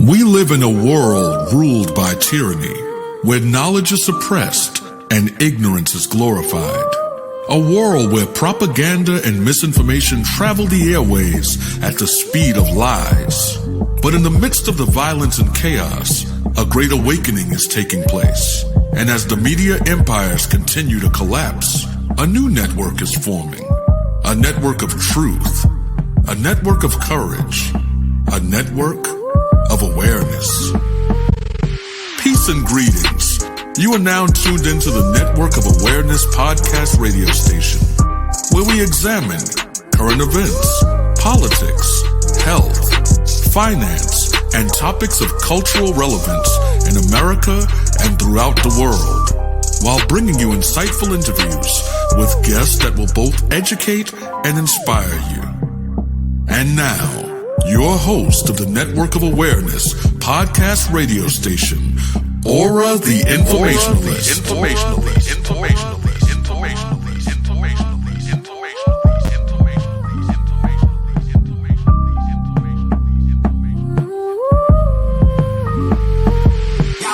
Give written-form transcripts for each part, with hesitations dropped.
We live in a world ruled by tyranny, where knowledge is suppressed and ignorance is glorified. A world where propaganda and misinformation travel the airways at the speed of lies. But in the midst of the violence and chaos, a great awakening is taking place. And as the media empires continue to collapse, a new network is forming. A network of truth, a network of courage, a network of awareness. Peace and greetings. You are now tuned into the Network of Awareness podcast radio station, where we examine current events, politics, health, finance, and topics of cultural relevance in America and throughout the world, while bringing you insightful interviews with guests that will both educate and inspire you. And now, your host of the Network of Awareness podcast radio station, ORRA the Informationalist.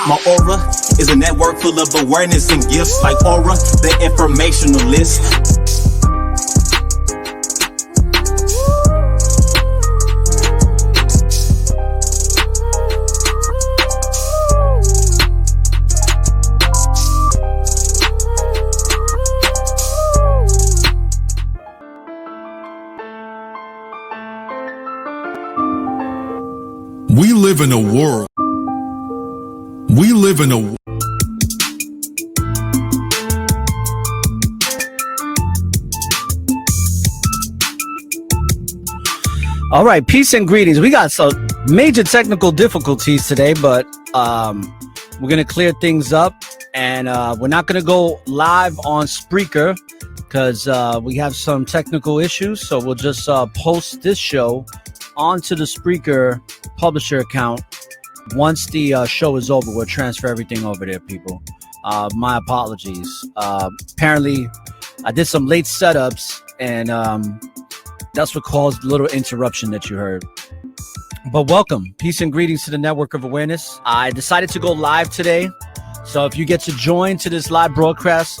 My aura is a network full of awareness and gifts like ORRA, the Informationalist. We live in a world. We live in a. All right, peace and greetings. We got some major technical difficulties today, but we're going to clear things up, and we're not going to go live on Spreaker because we have some technical issues. So we'll just post this show onto the Spreaker publisher account. Once the show is over, we'll transfer everything over there, people. My apologies. Apparently, I did some late setups, and that's what caused the little interruption that you heard. But welcome. Peace and greetings to the Network of Awareness. I decided to go live today. So if you get to join to this live broadcast,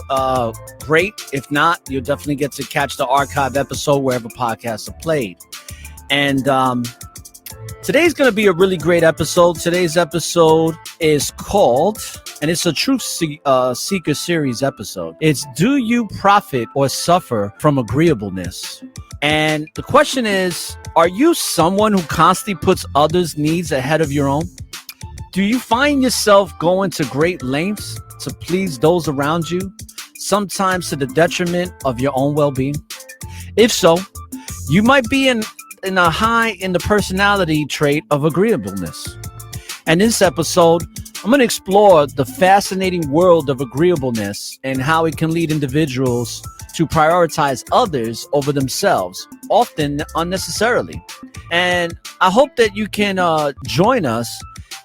great. If not, you'll definitely get to catch the archive episode wherever podcasts are played. And today's going to be a really great episode. Today's episode is called, and it's a Truth Seeker series episode. It's Do You Profit or Suffer from Agreeableness? And the question is, are you someone who constantly puts others' needs ahead of your own? Do you find yourself going to great lengths to please those around you, sometimes to the detriment of your own well-being? If so, you might be in a high in the personality trait of agreeableness. And in this episode, I'm going to explore the fascinating world of agreeableness and how it can lead individuals to prioritize others over themselves, often unnecessarily. And I hope that you can join us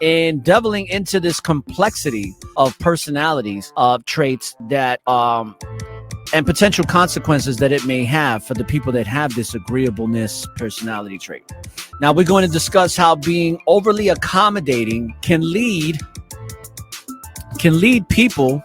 in delving into this complexity of personalities, traits that and potential consequences that it may have for the people that have this agreeableness personality trait. Now, we're going to discuss how being overly accommodating can lead people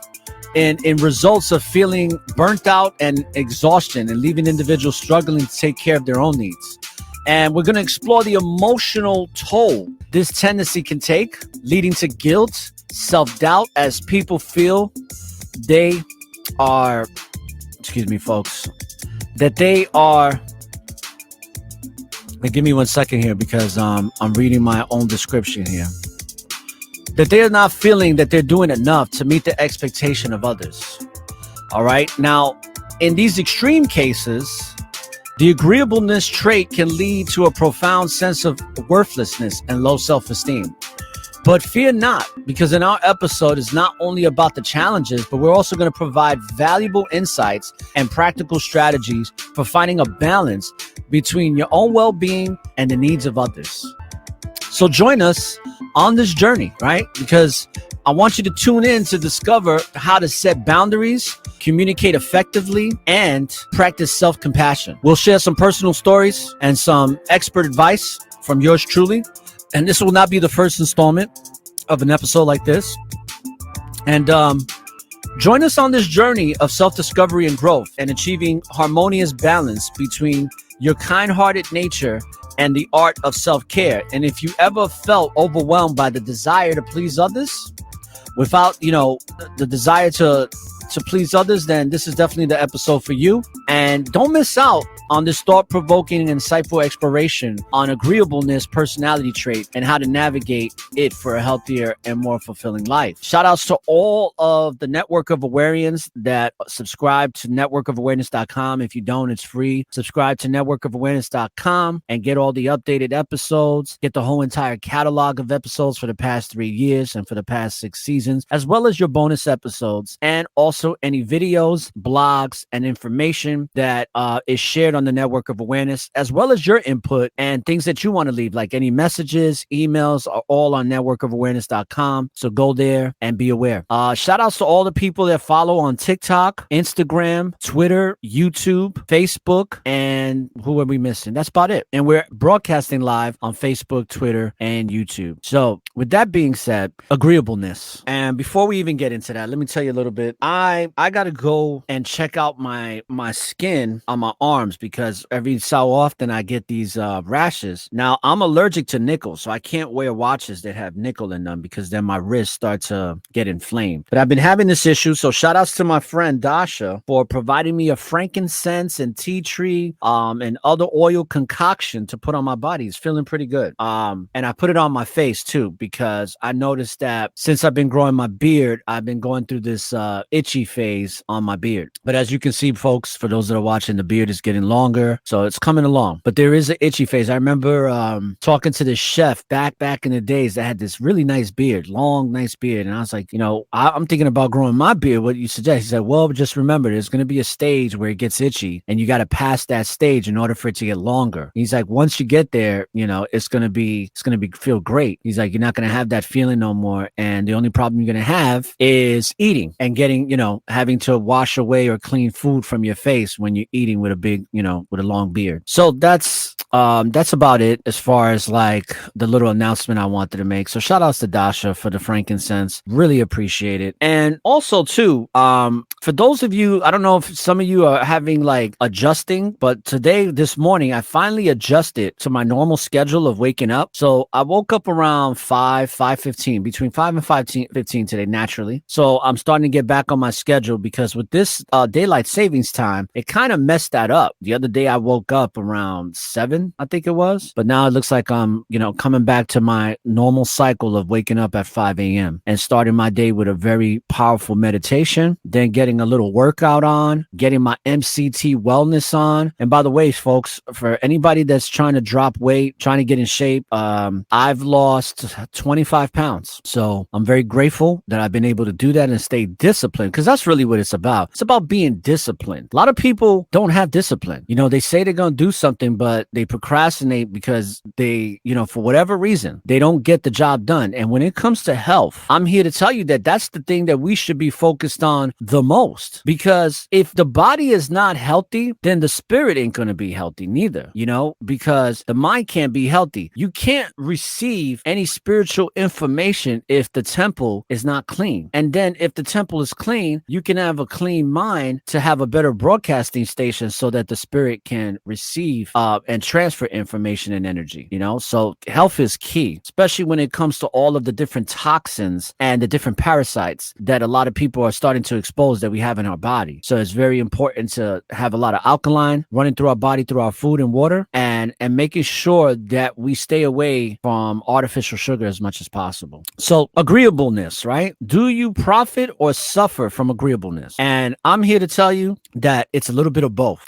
in results of feeling burnt out and exhaustion and leaving individuals struggling to take care of their own needs. And we're going to explore the emotional toll this tendency can take, leading to guilt, self-doubt as people feel they are, excuse me, folks, that they are, give me 1 second here because I'm reading my own description here, that they're not feeling that they're doing enough to meet the expectation of others. All right. Now, in these extreme cases, the agreeableness trait can lead to a profound sense of worthlessness and low self-esteem. But fear not, because in our episode is not only about the challenges, but we're also going to provide valuable insights and practical strategies for finding a balance between your own well-being and the needs of others. So join us on this journey, right? Because I want you to tune in to discover how to set boundaries, communicate effectively, and practice self-compassion. We'll share some personal stories and some expert advice from yours truly. And this will not be the first installment of an episode like this. And join us on this journey of self-discovery and growth and achieving harmonious balance between your kind-hearted nature and the art of self-care. And if you ever felt overwhelmed by the desire to please others without, the desire to please others, then this is definitely the episode for you. And don't miss out on this thought-provoking and insightful exploration on agreeableness personality trait and how to navigate it for a healthier and more fulfilling life. Shout outs to all of the Network of Awareness that subscribe to networkofawareness.com. If you don't, it's free. Subscribe to networkofawareness.com and get all the updated episodes. Get the whole entire catalog of episodes for the past 3 years and for the past 6 seasons, as well as your bonus episodes, and also any videos, blogs, and information that is shared on the Network of Awareness, as well as your input and things that you want to leave, like any messages, emails, are all on networkofawareness.com. So go there and be aware. Shout outs to all the people that follow on TikTok, Instagram, Twitter, YouTube, Facebook, and who are we missing? That's about it. And we're broadcasting live on Facebook, Twitter, and YouTube. So with that being said, agreeableness. And before we even get into that, let me tell you a little bit. I got to go and check out my skin on my arms because every so often I get these rashes. Now, I'm allergic to nickel, so I can't wear watches that have nickel in them because then my wrists start to get inflamed. But I've been having this issue, so shout outs to my friend Dasha for providing me a frankincense and tea tree and other oil concoction to put on my body. It's feeling pretty good. And I put it on my face too because I noticed that since I've been growing my beard, I've been going through this itchy phase on my beard. But as you can see, folks, for those that are watching, the beard is getting longer, so it's coming along. But there is an itchy phase. I remember talking to this chef back in the days that had this really nice beard, long, nice beard. And I was like, I'm thinking about growing my beard. What do you suggest? He said, well, just remember, there's going to be a stage where it gets itchy and you got to pass that stage in order for it to get longer. He's like, once you get there, it's going to feel great. He's like, you're not going to have that feeling no more. And the only problem you're going to have is eating and getting, having to wash away or clean food from your face when you're eating with a big, with a long beard. So that's about it as far as like the little announcement I wanted to make. So shout outs to Dasha for the frankincense. Really appreciate it. And also too, for those of you, I don't know if some of you are having like adjusting, but this morning, I finally adjusted to my normal schedule of waking up. So I woke up around 5:15, between 5 and 5:15 today, naturally. So I'm starting to get back on my schedule because with this daylight savings time, it kind of messed that up. The other day I woke up around 7, I think it was, but now it looks like I'm, coming back to my normal cycle of waking up at 5 a.m. and starting my day with a very powerful meditation, then getting a little workout on, getting my MCT wellness on. And by the way, folks, for anybody that's trying to drop weight, trying to get in shape, I've lost 25 pounds. So I'm very grateful that I've been able to do that and stay disciplined, because that's really what it's about. It's about being disciplined. A lot of people don't have discipline. They say they're going to do something, but they procrastinate because they, for whatever reason, they don't get the job done. And when it comes to health, I'm here to tell you that that's the thing that we should be focused on the most, because if the body is not healthy, then the spirit ain't going to be healthy neither, because the mind can't be healthy. You can't receive any spiritual information if the temple is not clean. And then if the temple is clean, you can have a clean mind to have a better broadcasting station so that the spirit can receive and transfer information and energy, So health is key, especially when it comes to all of the different toxins and the different parasites that a lot of people are starting to expose that we have in our body. So it's very important to have a lot of alkaline running through our body, through our food and water, and making sure that we stay away from artificial sugar as much as possible. So agreeableness, right? Do you profit or suffer from agreeableness? And I'm here to tell you that it's a little bit of both.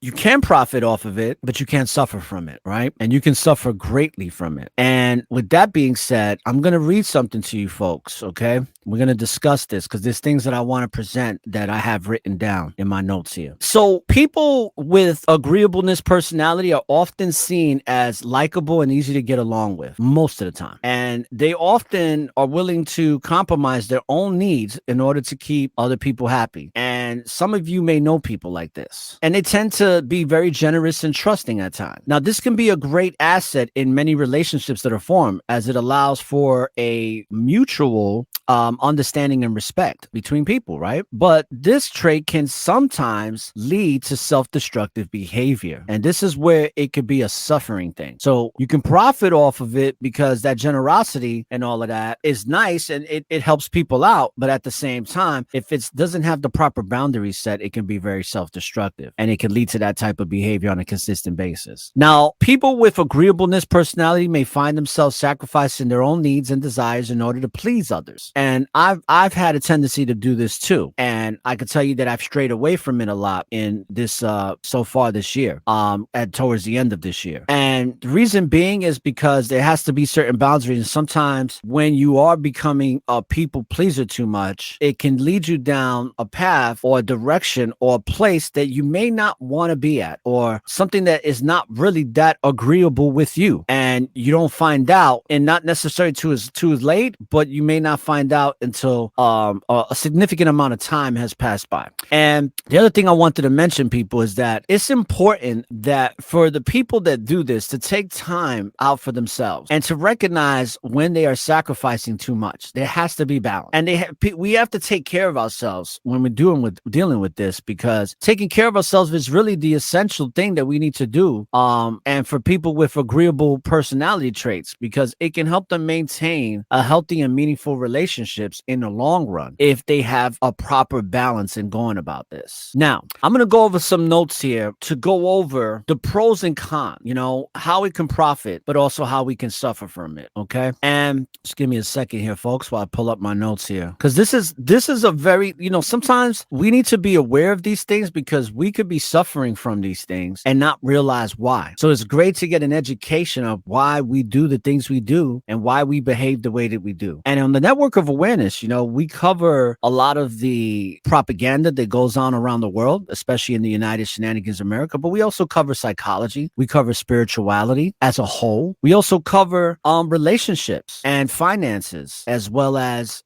You can profit off of it, but you can't suffer from it, right? And you can suffer greatly from it. And with that being said, I'm going to read something to you folks, okay? We're going to discuss this because there's things that I want to present that I have written down in my notes here. So people with agreeableness personality are often seen as likable and easy to get along with most of the time. And they often are willing to compromise their own needs in order to keep other people happy. And some of you may know people like this. And they tend to be very generous and trusting at times. Now, this can be a great asset in many relationships that are form, as it allows for a mutual understanding and respect between people, right? But this trait can sometimes lead to self-destructive behavior. And this is where it could be a suffering thing. So you can profit off of it because that generosity and all of that is nice and it helps people out. But at the same time, if it doesn't have the proper boundaries set, it can be very self-destructive and it can lead to that type of behavior on a consistent basis. Now, people with agreeableness personality may find themselves sacrificing their own needs and desires in order to please others. And I've had a tendency to do this too. And I can tell you that I've strayed away from it a lot in this so far this year, towards the end of this year. And the reason being is because there has to be certain boundaries. And sometimes when you are becoming a people pleaser too much, it can lead you down a path or a direction or a place that you may not want to be at, or something that is not really that agreeable with you. And you don't find out, and not necessarily too late, but you may not find out until a significant amount of time has passed by. And the other thing I wanted to mention, people, is that it's important that for the people that do this to take time out for themselves and to recognize when they are sacrificing too much. There has to be balance, and we have to take care of ourselves when we're dealing with this, because taking care of ourselves is really the essential thing that we need to do. And for people with agreeable personality traits, because it can help them maintain a healthy and meaningful relationships in the long run if they have a proper balance in going about this. Now, I'm going to go over some notes here to go over the pros and cons, how we can profit, but also how we can suffer from it. Okay. And just give me a second here, folks, while I pull up my notes here. Because this is a very, sometimes we need to be aware of these things because we could be suffering from these things and not realize why. So it's great to get an education of why we do the things we do and why we behave the way that we do. And on the network of awareness, we cover a lot of the propaganda that goes on around the world, especially in the United Shenanigans America, but we also cover psychology. We cover spirituality as a whole. We also cover relationships and finances, as well as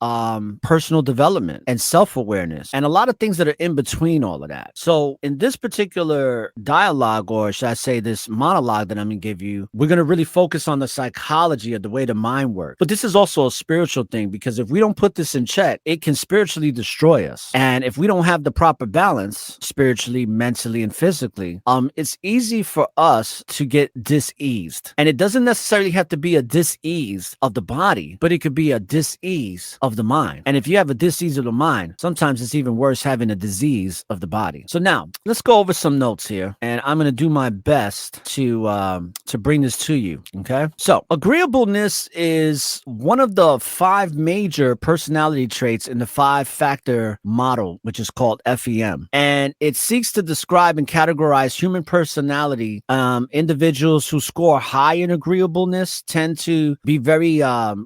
personal development and self-awareness, and a lot of things that are in between all of that. So in this particular dialogue, or should I say this monologue that I'm going to give you, we're going to really focus on the psychology of the way the mind works. But this is also a spiritual thing, because if we don't put this in check, it can spiritually destroy us. And if we don't have the proper balance spiritually, mentally, and physically, it's easy for us to get diseased. And it doesn't necessarily have to be a disease of the body, but it could be a disease of the mind. And if you have a disease of the mind, sometimes it's even worse having a disease of the body. So now let's go over some notes here, and I'm going to do my best to bring this to you. Okay. So agreeableness is one of the 5 major personality traits in the 5-factor model, which is called FEM. And it seeks to describe and categorize human personality. Individuals who score high in agreeableness tend to be very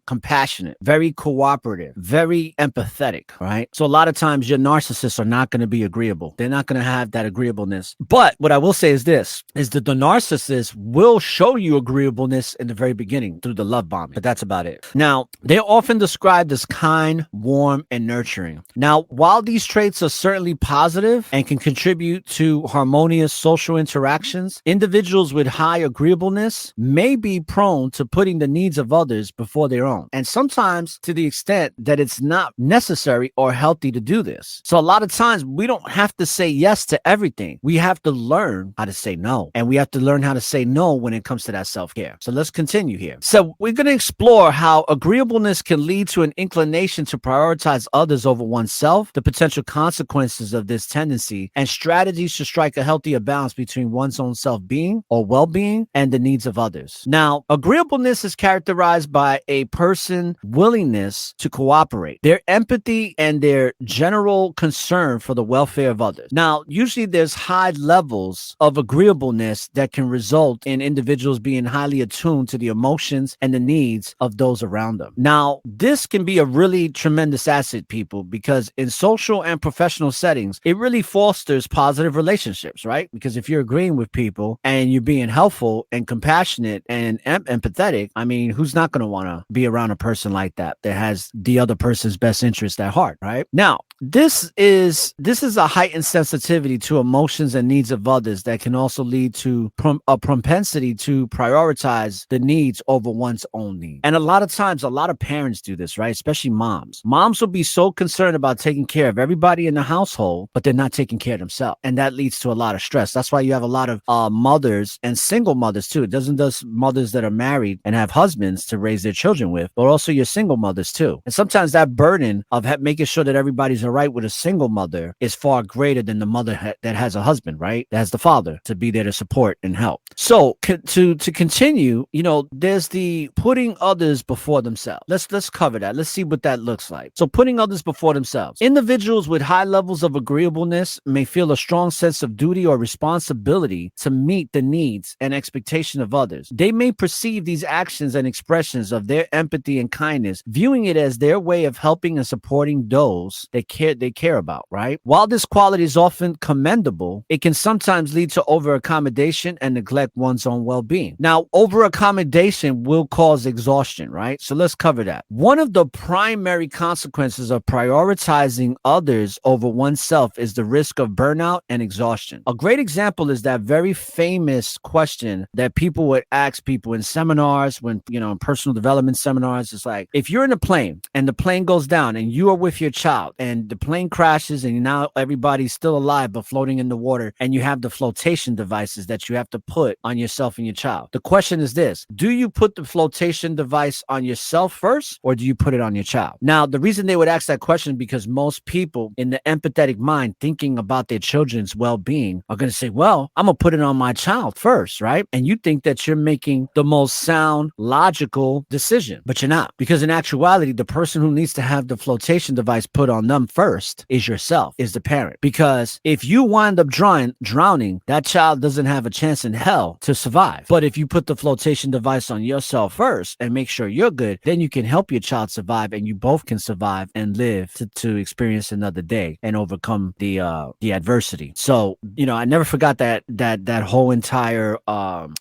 compassionate, very cooperative, very empathetic, right? So a lot of times your narcissists are not going to be agreeable. They're not going to have that agreeableness. But what I will say is this, is that the narcissist will show you agreeableness in the very beginning through the love bombing, but that's about it. Now, they're often described as kind, warm, and nurturing. Now, while these traits are certainly positive and can contribute to harmonious social interactions, individuals with high agreeableness may be prone to putting the needs of others before their own. And sometimes to the extent that it's not necessary or healthy to do this. So a lot of times we don't have to say yes to everything. We have to learn how to say no. And we have to learn how to say no when it comes to that self-care. So let's continue here. So we're going to explore how agreeableness can lead to an inclination to prioritize others over oneself, the potential consequences of this tendency, and strategies to strike a healthier balance between one's own self-being or well-being and the needs of others. Now, agreeableness is characterized by a person's willingness to cooperate, their empathy, and their general concern for the welfare of others. Now, usually there's high levels of agreeableness that can result in individuals being highly attuned to the emotions and the needs of those around them. Now, this can be a really tremendous asset, people, because in social and professional settings, it really fosters positive relationships, right? Because if you're agreeing with people and you're being helpful and compassionate and empathetic, I mean, who's not going to want to be around a person like that has the other person's best interest at heart, right? Now, this is a heightened sensitivity to emotions and needs of others that can also lead to a propensity to prioritize the needs over one's own needs. And a lot of times, a lot of parents do this, right? Especially moms. Moms will be so concerned about taking care of everybody in the household, but they're not taking care of themselves. And that leads to a lot of stress. That's why you have a lot of mothers and single mothers too. It doesn't just mothers that are married and have husbands to raise their children with, but also your single mothers too. And sometimes that burden of making sure that everybody's all right with a single mother is far greater than the mother that has a husband, right? That has the father to be there to support and help. So to continue, there's the putting others before themselves. Let's cover that. Let's see what that looks like. So putting others before themselves. Individuals with high levels of agreeableness may feel a strong sense of duty or responsibility to meet the needs and expectation of others. They may perceive these actions and expressions of their empathy and kindness, viewing it as their way of helping and supporting those they care about, right? While this quality is often commendable, it can sometimes lead to over-accommodation and neglect one's own well-being. Now, over-accommodation will cause exhaustion, right? So let's cover that. One of the primary consequences of prioritizing others over oneself is the risk of burnout and exhaustion. A great example is that very famous question that people would ask people in seminars, when, in personal development seminars. It's like, if you're in a plane and the plane goes down and you are with your child and the plane crashes and now everybody's still alive but floating in the water, and you have the flotation devices that you have to put on yourself and your child. The question is this: do you put the flotation device on yourself first, or do you put it on your child? Now, the reason they would ask that question, because most people in the empathetic mind thinking about their children's well-being are going to say, well, I'm going to put it on my child first, right? And you think that you're making the most sound, logical decision, but you're not. Because in actuality, the person who needs to have the flotation device put on them first is yourself, is the parent. Because if you wind up drowning, that child doesn't have a chance in hell to survive. But if you put the flotation device on yourself first and make sure you're good, then you can help your child survive, and you both can survive and live to experience another day and overcome the adversity. So, I never forgot that whole entire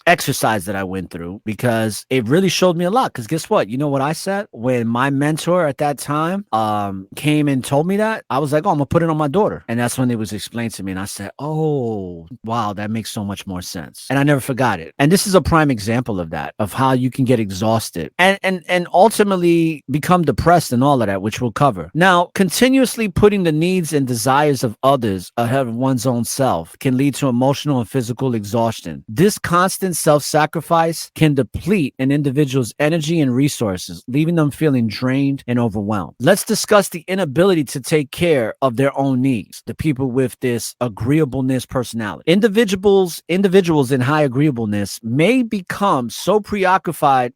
exercise that I went through, because it really showed me a lot. Because guess what? You know what I said? When my mentor at that time came and told me that, I was like, oh, I'm gonna put it on my daughter. And that's when it was explained to me, and I said, oh, wow, that makes so much more sense. And I never forgot it. And this is a prime example of that, of how you can get exhausted and ultimately become depressed and all of that, which we'll cover. Now, continuously putting the needs and desires of others ahead of one's own self can lead to emotional and physical exhaustion. This constant self-sacrifice can deplete an individual's energy and resources, leaving them feeling drained and overwhelmed. Let's discuss the inability to take care of their own needs. The people with this agreeableness personality. Individuals in high agreeableness may become so preoccupied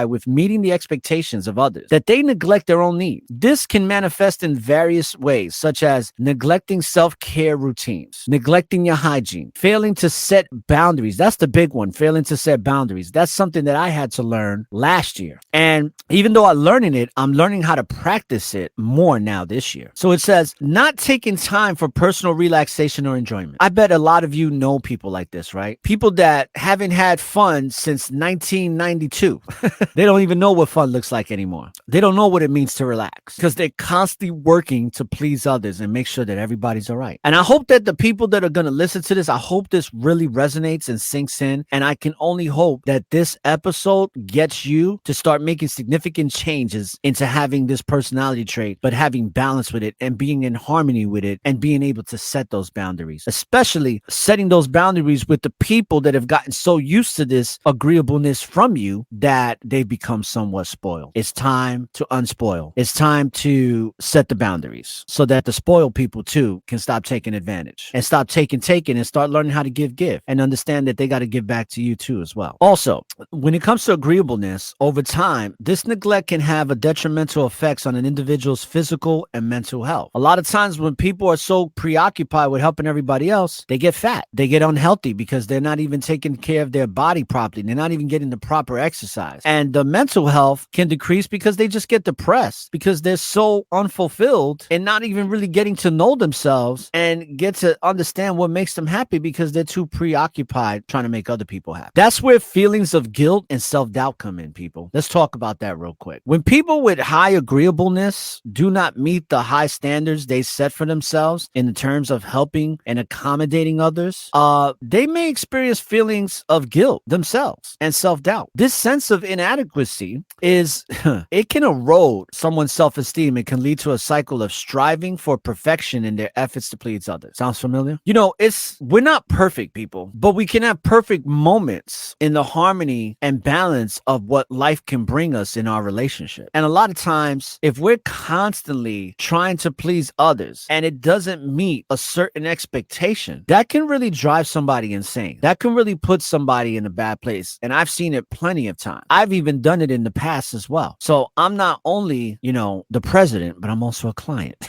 with meeting the expectations of others that they neglect their own needs. This can manifest in various ways, such as neglecting self-care routines, neglecting your hygiene, failing to set boundaries. That's the big one, failing to set boundaries. That's something that I had to learn last year. And even though I'm learning it, I'm learning how to practice it more now this year. So it says, not taking time for personal relaxation or enjoyment. I bet a lot of you know people like this, right? People that haven't had fun since 1992. They don't even know what fun looks like anymore. They don't know what it means to relax, because they're constantly working to please others and make sure that everybody's all right. And I hope that the people that are going to listen to this, I hope this really resonates and sinks in. And I can only hope that this episode gets you to start making significant changes into having this personality trait, but having balance with it and being in harmony with it and being able to set those boundaries, especially setting those boundaries with the people that have gotten so used to this agreeableness from you that they've become somewhat spoiled. It's time to unspoil. It's time to set the boundaries so that the spoiled people too can stop taking advantage and stop taking and start learning how to give and understand that they got to give back to you too as well. Also, when it comes to agreeableness, over time, this neglect can have a detrimental effects on an individual's physical and mental health. A lot of times when people are so preoccupied with helping everybody else, they get fat. They get unhealthy because they're not even taking care of their body properly. They're not even getting the proper exercise. And the mental health can decrease because they just get depressed because they're so unfulfilled and not even really getting to know themselves and get to understand what makes them happy because they're too preoccupied trying to make other people happy. That's where feelings of guilt and self-doubt come in, people. Let's talk about that real quick. When people with high agreeableness do not meet the high standards they set for themselves in terms of helping and accommodating others, they may experience feelings of guilt themselves and self-doubt. This sense of inadequacy is, it can erode someone's self-esteem. It can lead to a cycle of striving for perfection in their efforts to please others. Sounds familiar? You know, we're not perfect, people, but we can have perfect moments in the harmony and balance of what life can bring us in our relationship. And a lot of times, if we're constantly trying to please others and it doesn't meet a certain expectation, that can really drive somebody insane. That can really put somebody in a bad place. And I've seen it plenty of times. I've even done it in the past as well. So I'm not only, the president, but I'm also a client.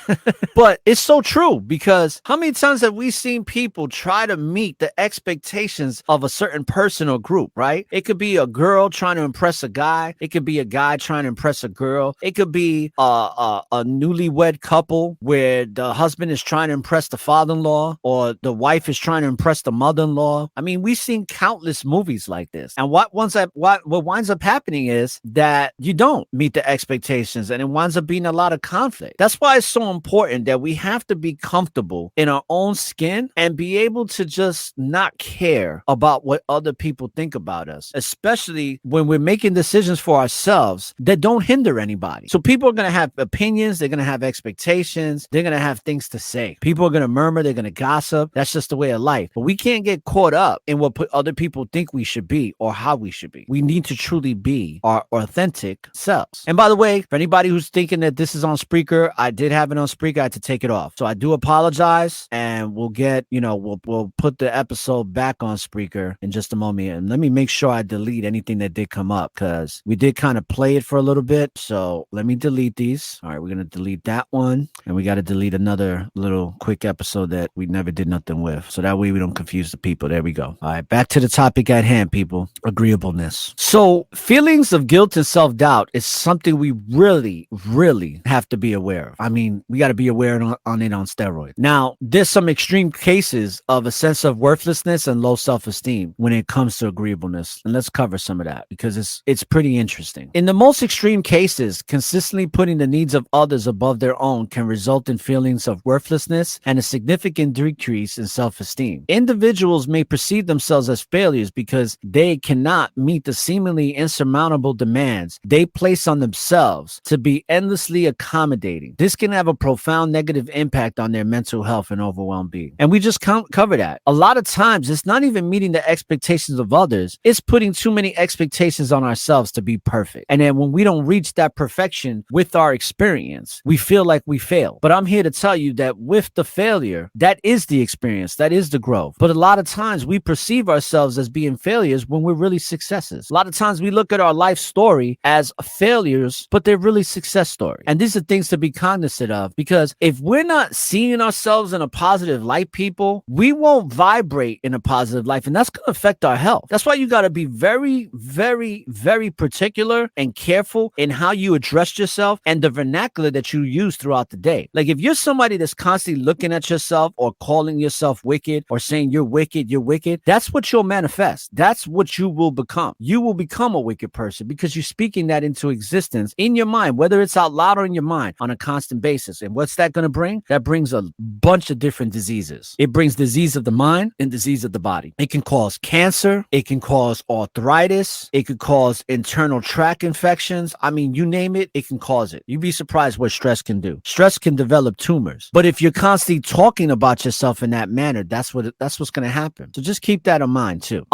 But it's so true, because how many times have we seen people try to meet the expectations of a certain person or group, right? It could be a girl trying to impress a guy. It could be a guy trying to impress a girl. It could be a newlywed couple where the husband is trying to impress the father-in-law or the wife is trying to impress the mother-in-law. I mean, we've seen countless movies like this. And what winds up happening is that you don't meet the expectations, and it winds up being a lot of conflict. That's why it's so important that we have to be comfortable in our own skin and be able to just not care about what other people think about us, especially when we're making decisions for ourselves that don't hinder anybody. So people are going to have opinions. They're going to have expectations. They're going to have things to say. People are going to murmur. They're going to gossip. That's just the way of life. But we can't get caught up in what other people think we should be or how we should be. We need to truly be our authentic selves. And by the way, for anybody who's thinking that this is on Spreaker, I did have it on Spreaker. I had to take it off. So I do apologize, and we'll get, we'll put the episode back on Spreaker in just a moment. And let me make sure I delete anything that did come up, because we did kind of play it for a little bit. So let me delete these. All right, we're going to delete that one, and we got to delete another little quick episode that we never did nothing with. So that way we don't confuse the people. There we go. All right, back to the topic at hand, people. Agreeableness. So feelings of guilt and self-doubt is something we really, really have to be aware of. I mean, we got to be aware on it on steroids. Now, there's some extreme cases of a sense of worthlessness and low self-esteem when it comes to agreeableness. And let's cover some of that, because it's pretty interesting. In the most extreme cases, consistently putting the needs of others above their own can result in feelings of worthlessness and a significant decrease in self-esteem. Individuals may perceive themselves as failures because they cannot meet the seemingly insurmountable demands they place on themselves to be endlessly accommodating. This can have a profound negative impact on their mental health and overall being. And we just cover that. A lot of times, it's not even meeting the expectations of others. It's putting too many expectations on ourselves to be perfect. And then when we don't reach that perfection with our experience, we feel like we fail. But I'm here to tell you that with the failure, that is the experience, that is the growth. But a lot of times we perceive ourselves as being failures when we're really successes. A lot of times we look at our life story as failures, but they're really success stories. And these are things to be cognizant of, because if we're not seeing ourselves in a positive light, people, we won't vibrate in a positive life, and that's going to affect our health. That's why you got to be very, very, very particular and careful in how you address yourself and the vernacular that you use throughout the day. Like if you're somebody that's constantly looking at yourself or calling yourself wicked or saying you're wicked, that's what you'll manifest. That's what you will become. You will become a wicked person because you're speaking that into existence in your mind, whether it's out loud or in your mind, on a constant basis. And what's that going to bring? That brings a bunch of different diseases. It brings disease of the mind and disease of the body. It can cause cancer. It can cause arthritis. It could cause internal tract infections. I mean, you name it, it can cause it. You'd be surprised what stress can do. Stress can develop tumors. But if you're constantly talking about yourself in that manner, that's what's going to happen. So just keep that in mind too.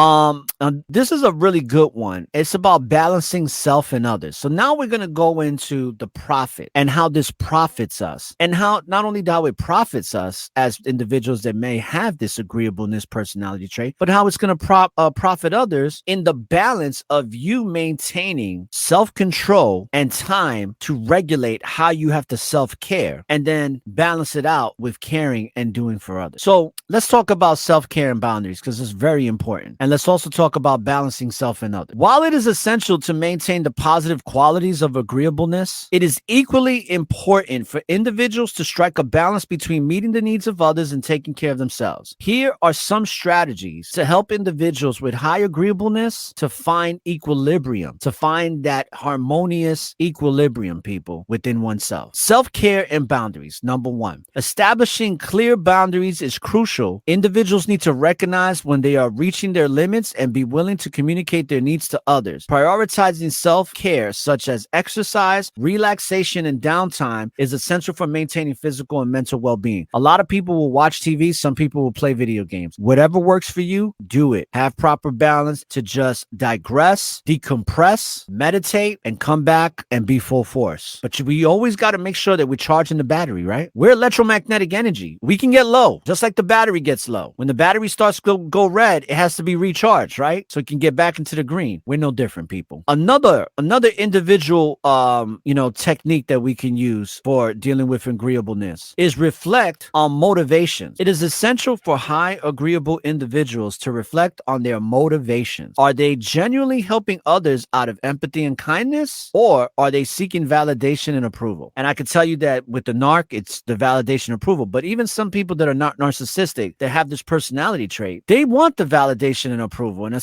This is a really good one. It's about balancing self and others. So now we're going to go into the profit and how this profits us, and how not only how it profits us as individuals that may have this agreeableness personality trait, but how it's going to profit others in the balance of you maintaining self-control and time to regulate how you have to self-care, and then balance it out with caring and doing for others. So let's talk about self-care and boundaries, because it's very important. And let's also talk about balancing self and others. While it is essential to maintain the positive qualities qualities of agreeableness, it is equally important for individuals to strike a balance between meeting the needs of others and taking care of themselves. Here are some strategies to help individuals with high agreeableness to find equilibrium, to find that harmonious equilibrium, people, within oneself. Self-care and boundaries. Number one, establishing clear boundaries is crucial. Individuals need to recognize when they are reaching their limits and be willing to communicate their needs to others. Prioritizing self-care, such as exercise, relaxation, and downtime, is essential for maintaining physical and mental well-being. A lot of people will watch TV, some people will play video games. Whatever works for you, do it. Have proper balance to just digress, decompress, meditate, and come back and be full force. But we always got to make sure that we're charging the battery, right? We're electromagnetic energy. We can get low, just like the battery gets low. When the battery starts to go red, it has to be recharged, right? So it can get back into the green. We're no different, people. Another individual technique that we can use for dealing with agreeableness is reflect on motivations. It is essential for high agreeable individuals to reflect on their motivations. Are they genuinely helping others out of empathy and kindness, or are they seeking validation and approval? And I can tell you that with the narc, it's the validation and approval. But even some people that are not narcissistic, that have this personality trait, they want the validation and approval. And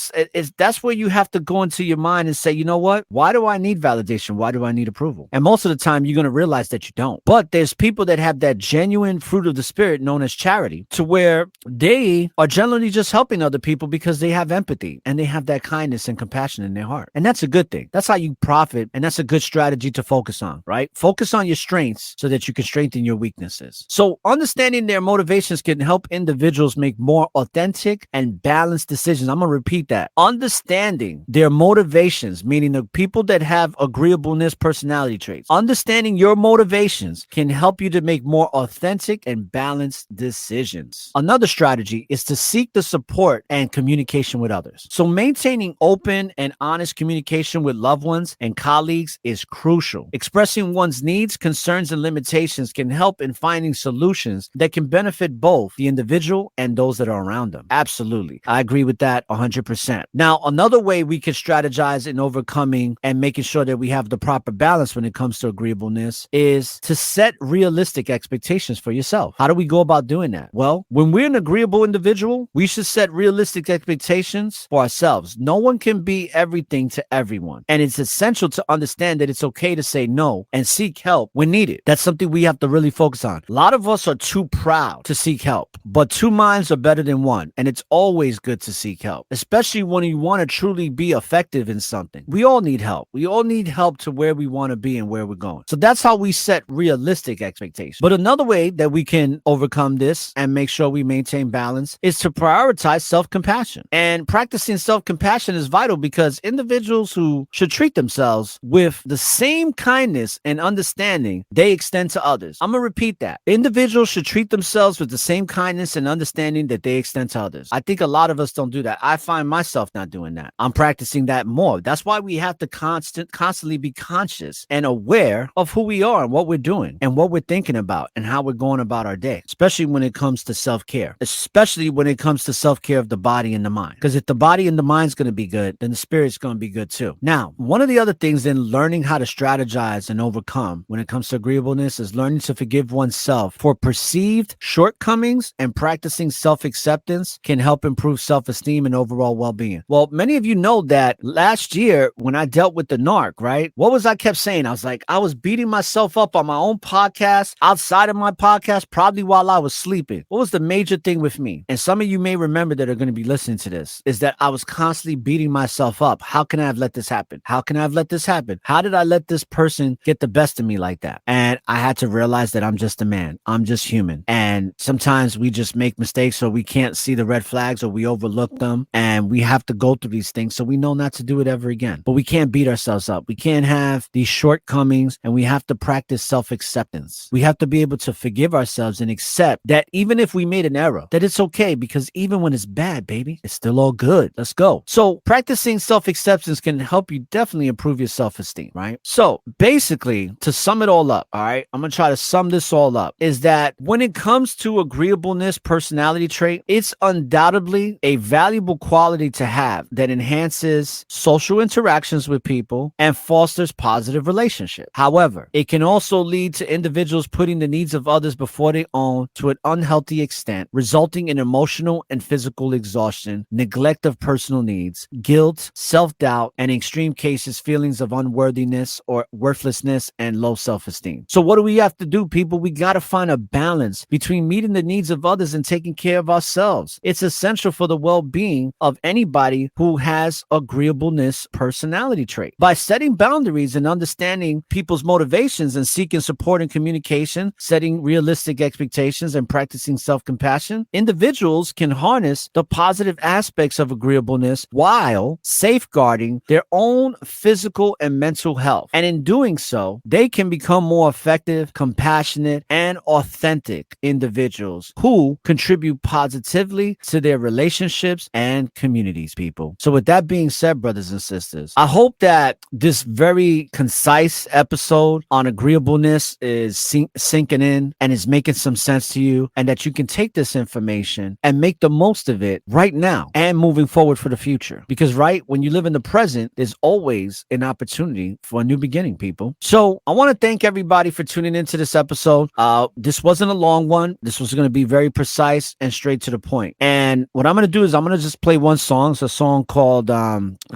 that's where you have to go into your mind and say, you know what? Why do I need validation? Why do I need approval? And most of the time, you're going to realize that you don't. But there's people that have that genuine fruit of the spirit known as charity, to where they are generally just helping other people because they have empathy and they have that kindness and compassion in their heart. And that's a good thing. That's how you profit. And that's a good strategy to focus on, right? Focus on your strengths so that you can strengthen your weaknesses. So understanding their motivations can help individuals make more authentic and balanced decisions. I'm going to repeat that. Understanding their motivations, meaning the people that have agreeableness personality traits, understanding your motivations can help you to make more authentic and balanced decisions. Another strategy is to seek the support and communication with others. So maintaining open and honest communication with loved ones and colleagues is crucial. Expressing one's needs, concerns, and limitations can help in finding solutions that can benefit both the individual and those that are around them. Absolutely. I agree with that 100%. Now, another way we can strategize in overcoming and making sure that we have the proper balance when it comes to agreeableness is to set realistic expectations for yourself. How do we go about doing that? Well, when we're an agreeable individual, we should set realistic expectations for ourselves. No one can be everything to everyone. And it's essential to understand that it's okay to say no and seek help when needed. That's something we have to really focus on. A lot of us are too proud to seek help, but two minds are better than one. And it's always good to seek help, especially when you want to truly be effective in something. We all need help. We all need help to where we want to be and where we're going. So that's how we set realistic expectations. But another way that we can overcome this and make sure we maintain balance is to prioritize self-compassion. And practicing self-compassion is vital because individuals who should treat themselves with the same kindness and understanding they extend to others. I'm going to repeat that. Individuals should treat themselves with the same kindness and understanding that they extend to others. I think a lot of us don't do that. I find myself not doing that. I'm practicing that more. That's why we have to constantly be conscious and aware of who we are and what we're doing and what we're thinking about and how we're going about our day, especially when it comes to self-care, especially when it comes to self-care of the body and the mind. Because if the body and the mind's going to be good, then the spirit's going to be good too. Now, one of the other things in learning how to strategize and overcome when it comes to agreeableness is learning to forgive oneself for perceived shortcomings, and practicing self-acceptance can help improve self-esteem and overall well-being. Well, many of you know that last year when I dealt with the narc, right? What was I kept saying? I was beating myself up on my own podcast, outside of my podcast, probably while I was sleeping. What was the major thing with me? And some of you may remember that are going to be listening to this, is that I was constantly beating myself up. How can I have let this happen? How can I have let this happen? How did I let this person get the best of me like that? And I had to realize that I'm just a man. I'm just human. And sometimes we just make mistakes or we can't see the red flags or we overlook them. And we have to go through these things so we know not to do it ever again. But we can't beat ourselves up. We can't have these shortcomings, and we have to practice self-acceptance. We have to be able to forgive ourselves and accept that even if we made an error, that it's okay, because even when it's bad, baby, it's still all good. Let's go. So practicing self-acceptance can help you definitely improve your self-esteem, right? So basically, to sum it all up, all right, I'm going to try to sum this all up, is that when it comes to agreeableness personality trait, it's undoubtedly a valuable quality to have that enhances social interactions with people and fosters fosters positive relationships. However, it can also lead to individuals putting the needs of others before their own to an unhealthy extent, resulting in emotional and physical exhaustion, neglect of personal needs, guilt, self-doubt, and in extreme cases, feelings of unworthiness or worthlessness and low self-esteem. So what do we have to do, people? We got to find a balance between meeting the needs of others and taking care of ourselves. It's essential for the well-being of anybody who has agreeableness personality trait. By setting boundaries and understanding people's motivations and seeking support and communication, setting realistic expectations and practicing self-compassion, individuals can harness the positive aspects of agreeableness while safeguarding their own physical and mental health. And in doing so, they can become more effective, compassionate, and authentic individuals who contribute positively to their relationships and communities, people. So with that being said, brothers and sisters, I hope that this very concise episode on agreeableness is sinking in and is making some sense to you, and that you can take this information and make the most of it right now and moving forward for the future. Because right when you live in the present, there's always an opportunity for a new beginning, people. So I want to thank everybody for tuning into this episode. This wasn't a long one. This was going to be very precise and straight to the point. And what I'm going to do is I'm going to just play one song. It's a song called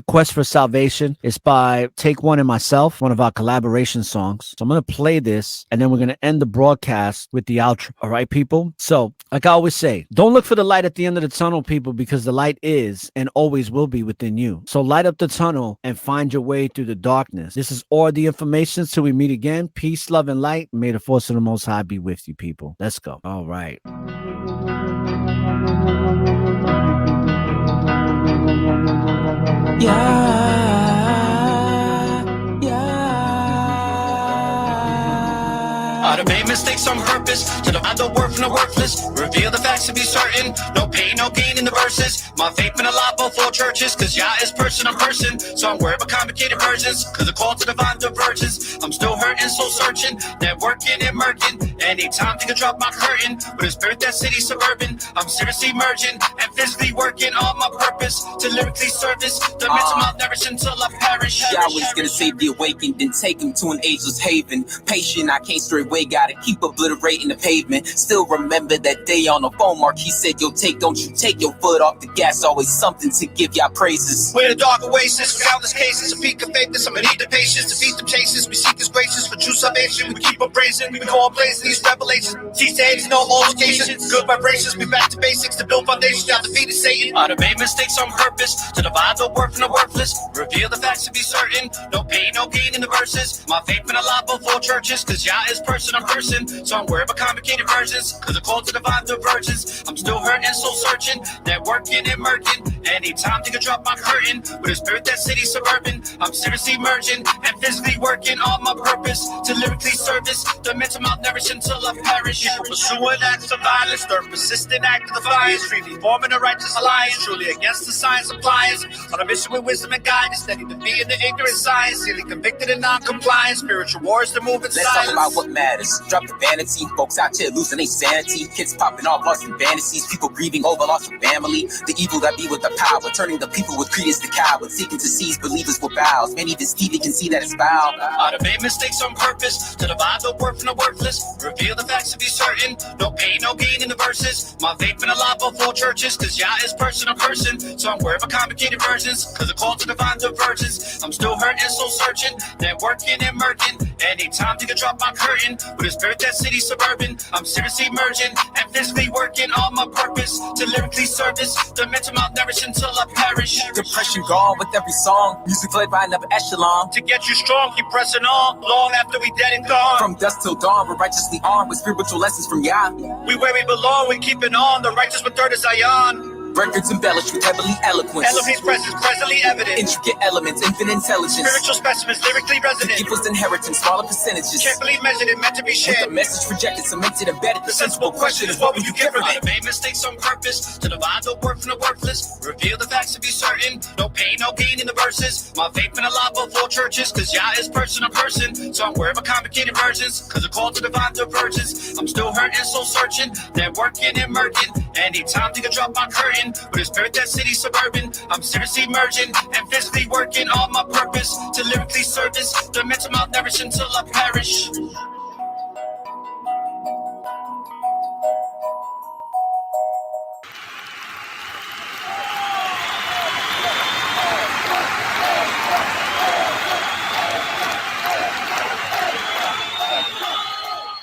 Quest for Salvation. It's by Take One and myself, one of our collaboration songs. So I'm going to play this, and then we're going to end the broadcast with the outro. All right, people? So like I always say, don't look for the light at the end of the tunnel, people, because the light is and always will be within you. So light up the tunnel and find your way through the darkness. This is ORRA the Information. Till we meet again, peace, love, and light. May the force of the Most High be with you, people. Let's go. All right. I done made mistakes on purpose to divide the word from the worthless. Reveal the facts to be certain. No pain, no gain in the verses. My faith been alive before churches, cause Yah is person on person. So I'm worried about complicated versions, cause the call to divine divergence. I'm still hurting, soul searching, networking and murking. Anytime think I drop my curtain, with a spirit that city suburban. I'm seriously merging and physically working on my purpose to lyrically service the mental malnourishing till I perish. Yahweh's gonna save the awakened and take him to an ageless haven. Patient, I can't stray away, gotta keep obliterating the pavement. Still remember that day on the phone, Mark, he said, yo, don't you take your foot off the gas, always something to give y'all praises. We're the dark oasis, countless cases, a peak of faithness, I'm gonna need the patience to beat the chases. We seek his gracious for true salvation, we keep on praising, we go on blazing these revelations. Cease to hate, no altercations, good vibrations, we back to basics to build foundations, y'all defeated Satan. I done made mistakes on purpose to divide the word from the worthless. Reveal the facts to be certain, no pain, no gain in the verses. My faith been alive before churches, cause Yah is person on person. So I'm worried about complicated versions, cause the call to divine divergence. I'm still hurting, soul searching, networking and murking. Anytime think I drop my curtain, with a spirit that city suburban. I'm seriously merging and physically working on my purpose to lyrically service the mental malnourishing till I perish. Pursuing acts of violence, third persistent act of defiance, freely forming a righteous alliance, truly against the science appliance. On a mission with wisdom and guidance, steady defeating the ignorant science, sealing convicted and non-compliant. Spiritual wars to move in silence. Let's talk about what matters. Drop the vanity, folks out here losing their sanity. Kids popping off lost in fantasies, people grieving over loss of family. The evil that be with the power, turning the people with credence to cowards, seeking to seize believers with vows. Many even Stevie can see that it's foul. I done made mistakes on purpose to divide the word from the worthless. Reveal the facts to be certain, no pain, no gain in the verses. My faith been alive before churches, cause Yah is person on person. So I'm worried about complicated versions, cause the call to divine divergence. I'm still hurting, soul searching, networking and murking. Anytime think I drop my curtain, with a spirit that city suburban. I'm seriously merging and physically working on my purpose to lyrically service the mental malnourishing till I perish. Depression gone with every song, music led by another echelon. To get you strong, keep pressing on, long after we dead and gone. From dusk till dawn, we're righteously armed with spiritual lessons from Yah. We where we belong, we keeping on, the righteous with third of Zion. Records embellished with heavenly eloquence. Elohim's presence presently evident. Intricate elements, infinite intelligence. Spiritual specimens lyrically resonant. The gift was inheritance, smaller percentages. Carefully measured and meant to be shared. With the message projected, cemented, embedded. The sensible question is, what will you get from it? I made mistakes on purpose to divide the word from the worthless. Reveal the facts to be certain, no pain, no gain in the verses. My faith been alive before churches, cause Yah is person on person. So I'm worried about complicated versions, cause the call to divine divergence. I'm still hurting, soul searching, networking and murking. Anytime think I drop my curtain, urban, but a spirit that city suburban. I'm seriously merging and physically working on my purpose to lyrically service the mental malnourish until I perish.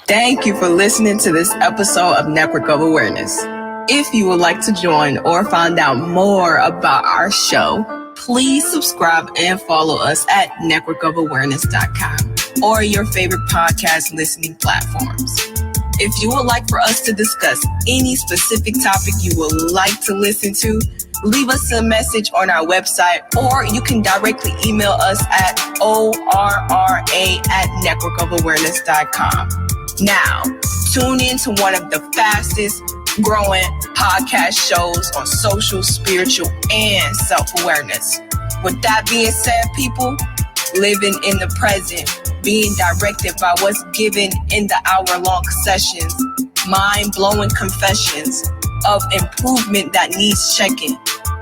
Thank you for listening to this episode of Network of Awareness. If you would like to join or find out more about our show, please subscribe and follow us at networkofawareness.com or your favorite podcast listening platforms. If you would like for us to discuss any specific topic you would like to listen to, leave us a message on our website, or you can directly email us at orra@networkofawareness.com. Now, tune in to one of the fastest growing podcast shows on social, spiritual, and self-awareness. With that being said, people, living in the present, being directed by what's given in the hour-long sessions, mind-blowing confessions of improvement that needs checking.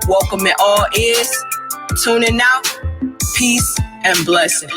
Welcome in all ears. Tuning out. Peace and blessing.